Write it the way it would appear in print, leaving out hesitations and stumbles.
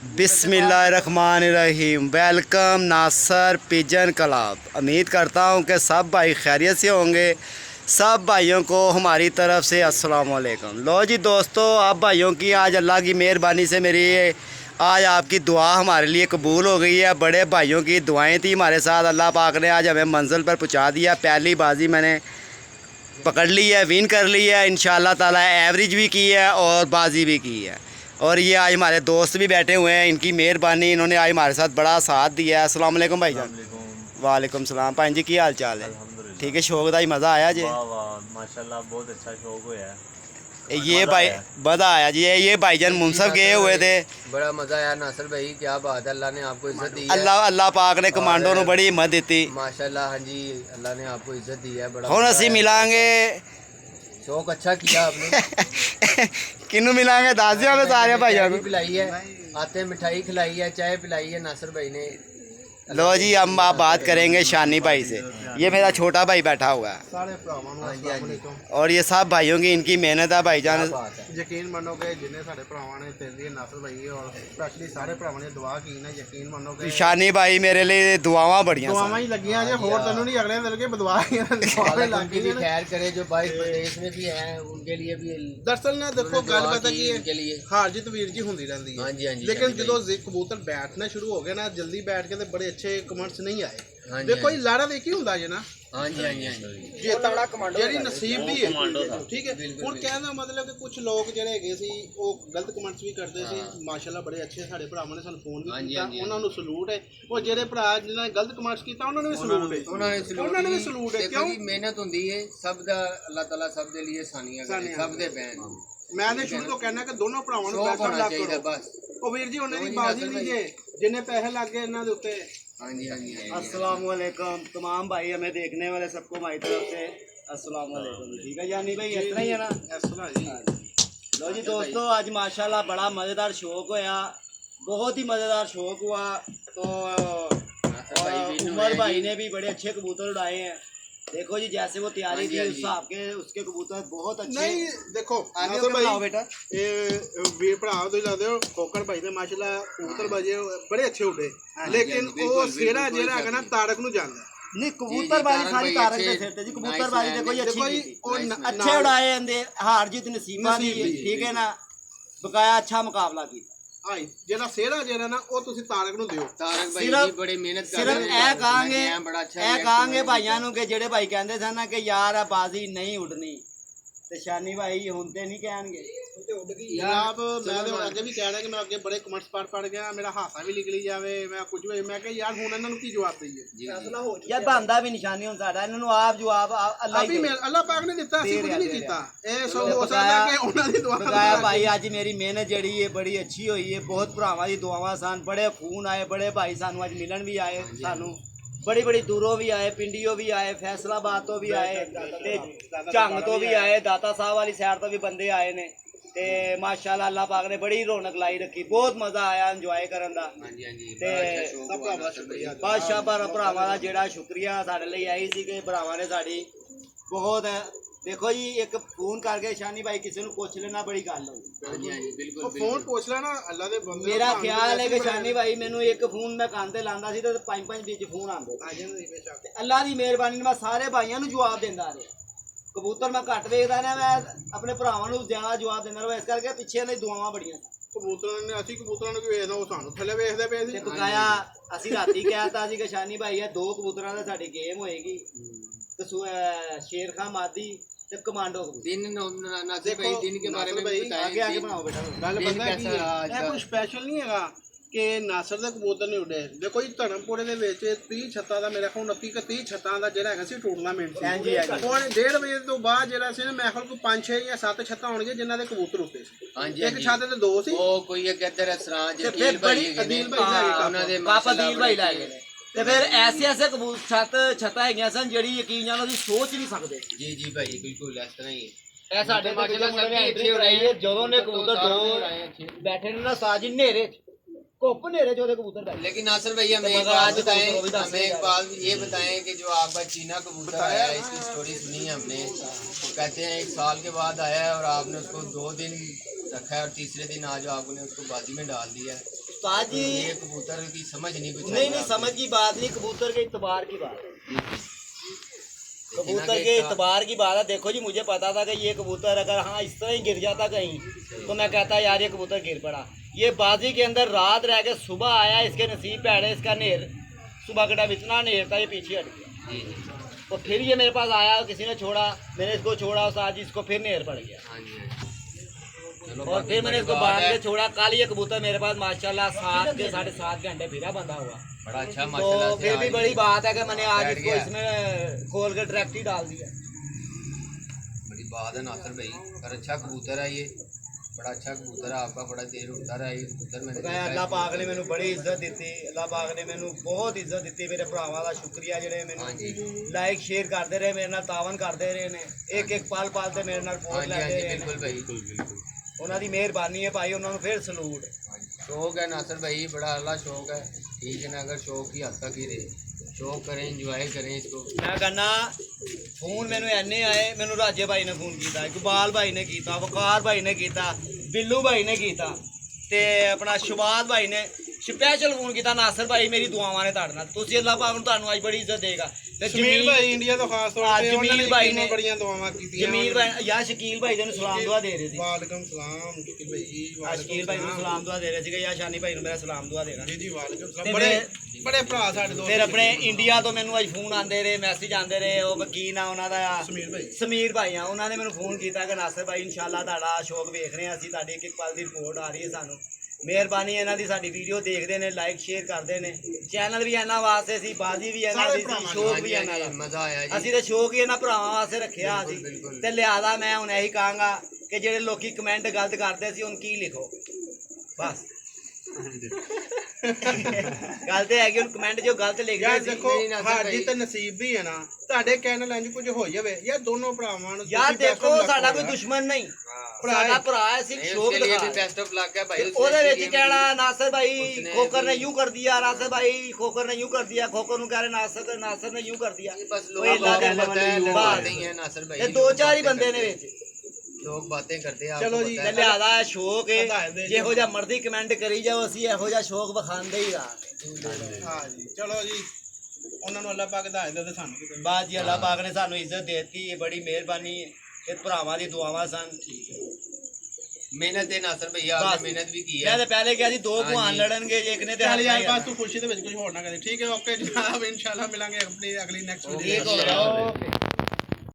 बिस्मिल्लाहिर्रहमानिर्रहीम। वेलकम नासर pigeon club. उम्मीद करता हूँ कि सब भाई खैरियत से होंगे। सब भाइयों को हमारी तरफ से अस्सलाम वालेकुम। लो जी दोस्तों, आप भाइयों की आज अल्लाह की मेहरबानी से मेरी आज आपकी दुआ हमारे लिए कबूल हो गई है। बड़े भाइयों की दुआएं थी हमारे साथ, अल्लाह पाक ने आज हमें मंजिल पर पहुँचा दिया। पहली बाजी मैंने पकड़ ली है, विन कर ली है इंशाल्लाह ताला। एवरेज भी की है और बाजी भी की है। और ये आज हमारे दोस्त भी बैठे हुए हैं, इनकी मेहरबानी, इन्होंने आज हमारे साथ बड़ा साथ दिया है। अस्सलाम वालेकुम भाईजान। वालेकुम सलाम। भाई जी की हाल चाल है? ठीक है, शौक का ही मज़ा आया जी? माशाल्लाह बहुत अच्छा शौक हुआ है। ये भाई मज़ा आया जी। ये भाईजान मुनसब गए हुए थे, बड़ा मजा आया। नासिर भाई क्या बात है, अल्लाह ने आपको इज्जत दी है। अल्लाह पाक ने कमांडो ने बड़ी हिम्मत दी माशाल्लाह। हाँ जी, अल्लाह ने आपको इज्जत दी है। बड़ा हुण असीं मिलांगे। शौक अच्छा किया आपने। किन्नू मिलांगे? दस दिया मैं सारे भाईजान को पिलाई है, आते मिठाई खिलाई है, चाय पिलाई है नासिर भाई ने। लो जी, हम आप बात करेंगे शानी भाई से। ये मेरा छोटा भाई बैठा हुआ है और ये सब भाइयों की इनकी मेहनत है भाईजान। यकीन मनोगे जिन्हें सारे भरावां ने तेरे लिए नासिर भाई और स्पेशली सारे भरावां ने दुआ की ना, यकीन मनोगे शानी भाई मेरे लिए दुआवां बढ़िया दुआवां ही लगियां जे, होर तन्नू नहीं अगले दिन के दुआ ही उनकी भी खैर करे जो भाई प्रदेश में भी हैं, उनके लिए भी। दरअसल ना देखो गल पता की है, हार जीत वीर जी होंदी रहंदी हाँ जी, हाँ है, जी, लेकिन जो कबूतर बैठना शुरू हो गए ना, जल्दी बैठ के तो बड़े अच्छे कमेंट्स नहीं आए। हाँ जी, देखो ये लाड़ा देखी हुंदा जे ना, हाँ जी, हाँ जी, हाँ जी। ਜੇ ਤਗੜਾ ਕਮਾਂਡੋ ਜਿਹੜੀ ਨਸੀਬ ਦੀ ਹੈ, ਠੀਕ ਹੈ। ਹੁਣ ਕਹਿਣ ਦਾ ਮਤਲਬ ਕਿ ਕੁਝ ਲੋਕ ਜਿਹੜੇ ਹੈਗੇ ਸੀ ਉਹ ਗਲਤ ਕਮੈਂਟਸ ਵੀ ਕਰਦੇ ਸੀ। ਮਾਸ਼ਾਅੱਲਾ ਬੜੇ ਅੱਛੇ ਸਾਡੇ ਭਰਾਵਾਂ ਨੇ ਸਾਨੂੰ ਫੋਨ ਵੀ ਕੀਤਾ, ਉਹਨਾਂ ਨੂੰ ਸਲੂਟ ਹੈ। ਉਹ ਜਿਹੜੇ ਭਰਾ ਜਿਨ੍ਹਾਂ ਨੇ ਗਲਤ ਕਮੈਂਟਸ ਕੀਤਾ ਉਹਨਾਂ ਨੂੰ ਵੀ ਸਲੂਟ ਹੈ, ਉਹਨਾਂ ਨੂੰ ਵੀ ਸਲੂਟ ਹੈ। ਕਿਉਂ? ਮਿਹਨਤ ਹੁੰਦੀ ਹੈ ਸਭ ਦਾ, ਅੱਲਾਹ ਤਾਲਾ ਸਭ ਦੇ ਲਈ ਆਸਾਨੀਆਂ ਕਰੇ, ਸਭ ਦੇ ਬੈਨ। ਮੈਂ ਤੇ ਸ਼ੁਰੂ ਤੋਂ ਕਹਿਣਾ ਕਿ ਦੋਨੋਂ ਭਰਾਵਾਂ ਨੂੰ ਪੈਸਾ ਲੱਗ ਚਾਹੀਦਾ ਬਸ। ਉਹ ਵੀਰ ਜੀ ਉਹਨਾਂ ਦੀ ਬਾਜ਼ੀ ਨਹੀਂ ਜੇ ਜਿੰਨੇ ਪੈਸੇ ਲੱਗ गए ਇਹਨਾਂ ਦੇ ਉੱਤੇ। हाँ जी, हाँ जी। अस्सलाम वालेकुम तमाम भाई, हमें देखने वाले सबको हमारी तरफ से अस्सलाम वालेकुम। ठीक है यानी भाई, इस तरह ही है ना? ਇਸ ਤਰ੍ਹਾਂ ਜੀ। लो जी दोस्तों, आज माशाल्लाह बड़ा मज़ेदार शौक होया, बहुत ही मज़ेदार शौक हुआ। तो उमर भाई ने भी बड़े अच्छे कबूतर उड़ाए हैं। देखो जी, जैसे वो तैयारी थी उस हिसाब के उसके कबूतर बहुत अच्छे। ਨਹੀਂ ਦੇਖੋ आगे नासिर बनाओ भाई, बेटा। ਇਹ ਵੀਰ ਭਰਾ ਤੁਸੀਂ ਲੱਗਦੇ ਹੋ ਕੋਕਰ ਭਾਈ ਦੇ ਮਾਸ਼ਾਅੱਲਾ ਕਬੂਤਰ ਬਾਜੇ ਬੜੇ ਅੱਛੇ ਉੱਡੇ, ਲੇਕਿਨ ਉਹ ਸਿਹਰਾ ਜਿਹੜਾ ਹੈਗਾ ਨਾ ਤਾਰਕ ਨੂੰ ਜਾਂਦਾ। नहीं कबूतरबाजी सारी तारक के सिर ते जी। कबूतरबाजी देखो ये अच्छी की थी, अच्छे उड़ाए अंदे, हार जीत नसीबा दी, ठीक है ना, बकाया अच्छा मुकाबला की। ਹਾਈ ਜਿਹੜਾ ਸਿਹਰਾ ਜਿਹੜਾ ਨਾ ਉਹ ਤੁਸੀਂ ਤਾਰਕ ਨੂੰ ਦਿਓ। तारक भाई जी बड़ी मेहनत कर सिर्फ रहे हैं, ए कहांगे, बड़ा अच्छा ए कहांगे भाइयों ਨੂੰ ਕਿ ਜਿਹੜੇ ਭਾਈ ਕਹਿੰਦੇ ਸਨ ਨਾ ਕਿ ਯਾਰ ਆ ਬਾਜ਼ੀ ਨਹੀਂ ਉੱਡਣੀ, ਤੇ ਸ਼ਾਨੀ ਭਾਈ ਹੁਣ ਤੇ ਨਹੀਂ ਕਹਿਣਗੇ। ਜਨਾਬ ਮੈਂ ਤੇ ਅੱਗੇ ਵੀ ਕਹਿ ਰਿਹਾ ਕਿ ਮੈਂ ਅੱਗੇ ਬੜੇ ਕਮੈਂਟਸ ਪੜ ਗਿਆ, ਮੇਰਾ ਹਾਸਾ ਵੀ ਨਿਕਲੀ ਜਾਵੇ, ਮੈਂ ਕੁਝ ਵੀ, ਮੈਂ ਕਿਹਾ ਯਾਰ ਹੁਣ ਇਹਨਾਂ ਨੂੰ ਕੀ ਜਵਾਬ ਦਈਏ। ਫੈਸਲਾ ਹੋ ਯਾਰ ਬੰਦਾ ਵੀ ਨਿਸ਼ਾਨੀ ਹੁਣ ਸਾਡਾ, ਇਹਨਾਂ ਨੂੰ ਆਪ ਜਵਾਬ ਅੱਲਾ ਹੀ ਦੇ। ਅੱਲਾਹ ਪਾਕ ਨੇ ਦਿੱਤਾ, ਅਸੀਂ ਕੁਝ ਨਹੀਂ ਕੀਤਾ। ਇਹ ਸਭ ਹੋ ਸਕਦਾ ਕਿ ਉਹਨਾਂ ਦੀ ਦੁਆ ਬਕਾਇਆ ਭਾਈ ਅੱਜ ਮੇਰੀ ਮਿਹਨਤ ਜਿਹੜੀ ਹੈ ਬੜੀ ਅੱਛੀ ਹੋਈ ਹੈ। ਬਹੁਤ ਭਰਾਵਾਂ ਦੀ ਦੁਆਵਾਂ ਸਨ, ਬੜੇ ਫੋਨ ਆਏ, ਬੜੇ ਭਾਈ ਸਾਨੂੰ ਅੱਜ ਮਿਲਣ ਵੀ ਆਏ, ਸਾਨੂੰ बड़ी बड़ी दूरों भी आए, पिंडियों भी आए, फैसलाबाद तो भी आए, झंग तो भी आए, दाता साहब वाली साइड तो भी बंदे आए ने। ते माशाल्लाह अल्लाह पाक ने बड़ी रौनक लाई रखी, बहुत मज़ा आया इंजॉय करन दा। ते बादशाह भरावां दा जेड़ा शुक्रिया साडे लई आई सी कि भरावां ने साडी बहुत। देखो जी, एक फोन करके शानी भाई किसी को पूछ लेना बड़ी गल हो। फोन पूछ लेना अल्लाह दे बंदे। मेरा ख्याल है कि शानी भाई मैनू एक फोन मैं कान ते लांदा सी ते 5-5 बीच फोन आंदे। अल्लाह दी मेहरबानी मैं सारे भाइयों को जवाब देंदा रहा। कबूतर मैं घट वेखदा ना, मैं अपने भरावां नूं ज्यादा जवाब देंदा रहा, इस करके पिछे दी दुआवां बड़ियां। कबूतरां ने ਅਸੀਂ ਕਬੂਤਰਾਂ ਨੂੰ ਵੀ ਵੇਖਦਾ, ਉਹ ਸਾਨੂੰ ਥੱਲੇ ਵੇਖਦੇ ਪਏ ਸੀ। ਤੇ ਬਕਾਇਆ ਅਸੀਂ ਰਾਤੀ ਕਹਿਤਾ ਸੀ ਕਿ ਸ਼ਾਨੀ ਭਾਈ ਇਹ 2 ਕਬੂਤਰਾਂ ਦਾ ਸਾਡੀ ਗੇਮ ਹੋਏਗੀ, शेर खां मादी ਤੇ ਕਮਾਂਡੋ। दिन नासिर भाई दिन के बारे में बताएं। आगे बनाओ बेटा। ਗੱਲ ਪਤਾ ਕੀ ਹੈ, ਇਹ ਕੋਈ ਸਪੈਸ਼ਲ ਨਹੀਂ ਹੈਗਾ ਕਿ ਨਾਸਰ ਦੇ ਕਬੂਤਰ ਨਹੀਂ ਉੱਡੇ। ਦੇਖੋ ਜੀ ਧਰਮਪੁਰੇ ਦੇ ਵਿੱਚ 30 ਛੱਤਾਂ ਦਾ, ਮੇਰੇ ਕੋਲ 29-30 ਛੱਤਾਂ ਦਾ ਜਿਹੜਾ ਹੈਗਾ ਸੀ ਟੂਰਨਾਮੈਂਟ ਸੀ। ਹਾਂਜੀ ਹਾਂਜੀ। ਹੁਣ 1:30 ਵਜੇ ਤੋਂ ਬਾਅਦ ਜਿਹੜਾ ਸੀ ਨਾ, ਮੇਰੇ ਕੋਲ ਕੋਈ 5-6 ਜਾਂ 7 ਛੱਤਾਂ ਹੋਣਗੀਆਂ ਜਿਨ੍ਹਾਂ ਦੇ ਕਬੂਤਰ ਉੱਡੇ ਸੀ। ਹਾਂਜੀ, ਇੱਕ ਛੱਤ ਤੇ 2 ਸੀ। ਉਹ ਕੋਈ ਇੱਕ ਇੱਧਰ ਅਸਰਾਜ ਤੇ ਫਿਰ ਬੜੀ ਅਦੀਲ ਭਾਈ ਲੈ ਗਏ, ਉਹਨਾਂ ਦੇ ਕਾਪ ਅਦੀਲ ਭਾਈ ਲੈ ਗਏ। ਤੇ ਫਿਰ ਐਸੇ ਛੱਤਾਂ ਹੈਗੀਆਂ ਸਨ ਜਿਹੜੀ ਯਕੀਨ ਨਾਲ ਅਸੀਂ ਸੋਚ ਨਹੀਂ ਸਕਦੇ। ਜੀ ਜੀ ਭਾਈ ਬਿਲਕੁਲ ਇਸ ਤਰ੍ਹਾਂ ਹੀ ਇਹ ਸਾਡੇ ਮਾਸ਼ਾਅੱਲਾ ਮੁੰਡੇ ਨੇ ਐਂਟਰੀ ਕਰਾਈ ਹੈ। ਜਦੋਂ ਨੇ ਕਬੂतर 2 ਬੈਠੇ ਨੇ ਨਾ ਸਾਜੀ ਹਨੇਰੇ धूप नेरे जो कबूतर बैठे। लेकिन नासिर भाई हमें एक बात बताएं, हमें एक बात ये बताएं कि जो आपका चीना कबूतर आया है, इसकी स्टोरी सुनी है हमने। वो कहते हैं 1 साल के बाद आया है और आपने उसको 2 दिन रखा है और तीसरे दिन आज आपने उसको बाजी में डाल दिया है। उस्ताद जी ये कबूतर की समझ नहीं कुछ नहीं नहीं समझ की बात नहीं, कबूतर के इतबार की बात है। कबूतर के इतबार की बात है। देखो जी मुझे पता था कि ये कबूतर अगर हाँ इस तरह ही गिर जाता कहीं तो मैं कहता यार ये कबूतर गिर पड़ा। ये बाजी के अंदर रात रह के सुबह आया, इसके नसीब पे अड़े, इसका नेर सुबह का टाइम इतना नेर था ये पीछे हट गया। तो फिर ये मेरे पास आया, किसी ने छोड़ा, मैंने इसको छोड़ा उस आज इसको फिर नेर पड़ गया हाँ जी, हाँ जी। चलो और फिर मैंने इसको बांध के छोड़ा। कल ये कबूतर मेरे पास माशाल्लाह 7 के 7.5 घंटे फिरा बंधा हुआ। बड़ा अच्छा माशाल्लाह तो से फिर भी आज बड़ी बात है कि मैंने आज बैठ इसको गया। इसमें खोल के डायरेक्ट ही डाल दिया। बड़ी बात है नासिर भाई, पर अच्छा कबूतर है ये, बड़ा अच्छा कबूतर है आपका, बड़ा देर उड़ता रहा ये कबूतर। मैंने देखा है। अल्लाह पाक ने मैंने बड़ी इज्जत दी, अल्लाह पाक ने मैंने बहुत इज्जत दी। मेरे भरावां ਦਾ ਸ਼ੁਕਰੀਆ ਜਿਹੜੇ हाँ जी, ਮੈਨੂੰ ਲਾਈਕ ਸ਼ੇਅਰ ਕਰਦੇ ਰਹੇ, ਮੇਰੇ ਨਾਲ ਤਾਵਨ ਕਰਦੇ ਰਹੇ ਨੇ, ਇੱਕ ਇੱਕ ਪਲ ਪਲ ਤੇ ਮੇਰੇ ਨਾਲ हाँ ਪੋਸਟ जी, हाँ ਲੈਂਦੇ जी, ਰਹੇ ਨੇ। बिल्कुल भाई। ਉਹਨਾਂ ਦੀ ਮਿਹਰਬਾਨੀ ਹੈ ਭਾਈ, ਉਹਨਾਂ ਨੂੰ ਫਿਰ ਸਲੂਟ। शौक है नासिर भाई, बड़ा अल्लाह शौक है, ठीक है ना। अगर शौक की हद तक ही रहे, शौक करें, इंजॉय करें इसको। ਮੈਂ ਕਹਿੰਦਾ ਫੋਨ ਮੈਨੂੰ ਐਨੇ ਆਏ, ਮੈਨੂੰ ਰਾਜੇ ਭਾਈ ਨੇ ਫੋਨ ਕੀਤਾ, ਇਕਬਾਲ ਭਾਈ ਨੇ ਕੀਤਾ, ਵਕਾਰ ਭਾਈ ਨੇ ਕੀਤਾ, ਬਿੱਲੂ ਭਾਈ ਨੇ ਕੀਤਾ ਤੇ ਆਪਣਾ ਸ਼ੁਬਾਦ ਭਾਈ ਨੇ ਸਪੈਸ਼ਲ ਫੋਨ ਕੀਤਾ। ਨਾਸਰ ਭਾਈ ਮੇਰੀ ਦੁਆਵਾਂ ਨੇ ਤੁਹਾਡੇ ਨਾਲ, ਤੁਸੀਂ ਅੱਲਾਹ ਪਾਕ ਨੂੰ ਤੁਹਾਨੂੰ ਅੱਜ ਬੜੀ ਇੱਜ਼ਤ ਦੇਗਾ। ਤੇ ਜਮੀਲ ਭਾਈ ਇੰਡੀਆ ਤੋਂ ਖਾਸ ਤੌਰ ਤੇ ਉਹਨਾਂ ਜਮੀਲ ਭਾਈ ਨੇ ਬੜੀਆਂ ਦੁਆਵਾਂ ਕੀਤੀਆਂ। ਜਮੀਲ ਭਾਈ ਜਾਂ ਸ਼ਕੀਲ ਭਾਈ ਨੂੰ ਸਲਾਮ ਦੁਆ ਦੇ ਰਹੇ ਸੀ। ਵਾਲੇਕਮ ਸਲਾਮ ਸ਼ਕੀਲ ਭਾਈ, ਸ਼ਕੀਲ ਭਾਈ ਨੂੰ ਸਲਾਮ ਦੁਆ ਦੇ ਰਹੇ ਸੀਗੇ, ਜਾਂ ਸ਼ਾਨੀ ਭਾਈ ਨੂੰ ਮੇਰਾ ਸਲਾਮ ਦੁਆ ਦੇਣਾ। ਜੀ ਵਾਲੇਕਮ ਤੇ ਸਲਾਮ। ਬੜੇ ਬੜੇ ਭਰਾ ਸਾਡੇ ਦੋਸਤ। ਫਿਰ ਆਪਣੇ ਇੰਡੀਆ ਤੋਂ ਮੈਨੂੰ ਅੱਜ ਫੋਨ ਆਉਂਦੇ ਰਹੇ, ਮੈਸੇਜ ਆਉਂਦੇ ਰਹੇ। ਉਹ ਵਕੀਲ ਆ ਉਹਨਾਂ ਦਾ ਸਮੀਰ ਭਾਈ ਆ, ਉਹਨਾਂ ਨੇ ਮੈਨੂੰ ਫੋਨ ਕੀਤਾ ਕਿ ਨਾਸਰ ਭਾਈ ਇਨਸ਼ਾਅੱਲਾ ਤੁਹਾਡਾ ਸ਼ੌਕ ਵੇਖ ਰਹੇ ਹਾਂ ਅਸੀਂ, ਤੁਹਾਡੀ ਇੱਕ ਇੱਕ ਪਲ ਦੀ ਰਿਪੋਰਟ ਆ ਰਹੀ ਹੈ ਸਾਨੂੰ। ਮਿਹਰਬਾਨੀ ਇਹਨਾਂ ਦੀ, ਸਾਡੀ ਵੀਡੀਓ ਦੇਖਦੇ ਨੇ, ਲਾਈਕ ਸ਼ੇਅਰ ਕਰਦੇ ਨੇ। ਚੈਨਲ ਵੀ ਇਹਨਾਂ ਵਾਸਤੇ ਸੀ, ਬਾਜੀ ਵੀ ਇਹਨਾਂ ਦੀ ਸੀ, ਸ਼ੌਕ ਵੀ ਇਹਨਾਂ ਦਾ। मजा आया जी। ਅਸੀਂ ਤੇ ਸ਼ੌਕ ਹੀ ਇਹਨਾਂ ਭਰਾਵਾਂ ਵਾਸਤੇ ਰੱਖਿਆ ਸੀ। ਤੇ ਲਿਆਦਾ ਮੈਂ ਹੁਣ ਇਹੀ ਕਹਾਂਗਾ ਕਿ ਜਿਹੜੇ ਲੋਕੀ ਕਮੈਂਟ ਗਲਤ ਕਰਦੇ ਸੀ ਹੁਣ ਕੀ ਲਿਖੋ ਬਸ। ਗੱਲ ਤੇ ਹੈਗੀ ਹੁਣ ਕਮੈਂਟ ਜੋ ਗਲਤ ਯਾਰ ਲਿਖਦੇ ਸੀ। ਦੇਖੋ ਸਾਡੀ ਤਾਂ ਨਸੀਬ ਵੀ ਹੈ ਨਾ, ਤੁਹਾਡੇ ਚੈਨਲ ਇੰਜ ਕੁਝ ਹੋ ਜਾਵੇ ਯਾਰ, ਦੋਨੋਂ ਭਰਾਵਾਂ ਨੂੰ ਯਾਰ ਤੁਸੀਂ ਦੇਖੋ best of luck ਸਾਡਾ ਕੋਈ ਹੋਇਆ। ਦੁਸ਼ਮਣ ਨਹੀਂ, ਭਰਾ ਸਾਡਾ ਭਰਾ ਹੈ, ਸਿर्फ नहीं, ਸ਼ੌਕ उसके लिए भी ਦਿਖਾ। बेस्ट ऑफ लक है भाई। उसने ਉਹਦੇ इसके ਵਿੱਚ लिए ਕਹਿਣਾ नासर भाई उसने खोकर ने भी- यूं कर दिया, नासर भाई खोकर ने यूं कर दिया, खोकर ਨੂੰ कह रहे नासर ने यूं कर दिया। बस कोई लोग अल्लाह के आपको पता है, बंदे लड़ाते बस। ही हैं नासिर भाई। ਇਹ ਦੋ ਚਾਰ ਹੀ ਬੰਦੇ ਨੇ ਵਿੱਚ। लोग बातें करते हैं, चलो आपको जी, पता ਤੇ है। ਲਿਆਦਾ ਸ਼ੌਕ ਵਧਾਏ ਦੇ ਹੈ, ਜਿਹੋ ਜਿਹਾ ਮਰਜ਼ੀ ਕਮੈਂਟ ਕਰੀ ਜਾਓ, ਅਸੀਂ ਇਹੋ ਜਿਹਾ ਸ਼ੌਕ ਵਿਖਾਉਂਦੇ ਹੀ ਰਹਾਂਗੇ। ਹਾਂ ਜੀ, ਚਲੋ ਜੀ, ਉਹਨਾਂ ਨੂੰ ਅੱਲਾਹ ਪਾਕ ਹਦਾਇਤ ਦੇ, ਸਾਨੂੰ ਕਿਤੇ ਬਾਅਦ ਜੀ ਅੱਲਾਹ ਪਾਕ ਨੇ ਸਾਨੂੰ ਇੱਜ਼ਤ ਦੇਤੀ, ਇਹ ਬੜੀ ਮਿਹਰਬਾਨੀ ਹੈ। ਇਹ ਭਰਾਵਾਂ ਦੀ ਦੁਆਵਾਂ ਸਨ। मेहनत है नासिर भैया, बस। आपने मेहनत भी की ਮੈਂ है। ਤੇ ਪਹਿਲੇ ਕਿਹਾ ਸੀ ਦੋ ਹਾਂਜੀ। ਭਵਾਨ ਲੜਨਗੇ, ਇੱਕ ਨੇ ਤੇ ਚੱਲ ਹੱਥ ਯਾਰ ਨਹੀਂ ਬਸ ਤੂੰ ਖੁਸ਼ੀ ਦੇ ਵਿੱਚ ਕੁਝ ਹੋਰ ਨਾ ਕਰੇ, ਠੀਕ ਹੈ। ਓਕੇ ਜਨਾਬ, ਇਨਸ਼ਾਅੱਲਾ ਮਿਲਾਂਗੇ ਆਪਣੀ ਅਗਲੀ ਨੈਕਸਟ ਵੀਡੀਓ। ਠੀਕ ਹੋ ਗਿਆ।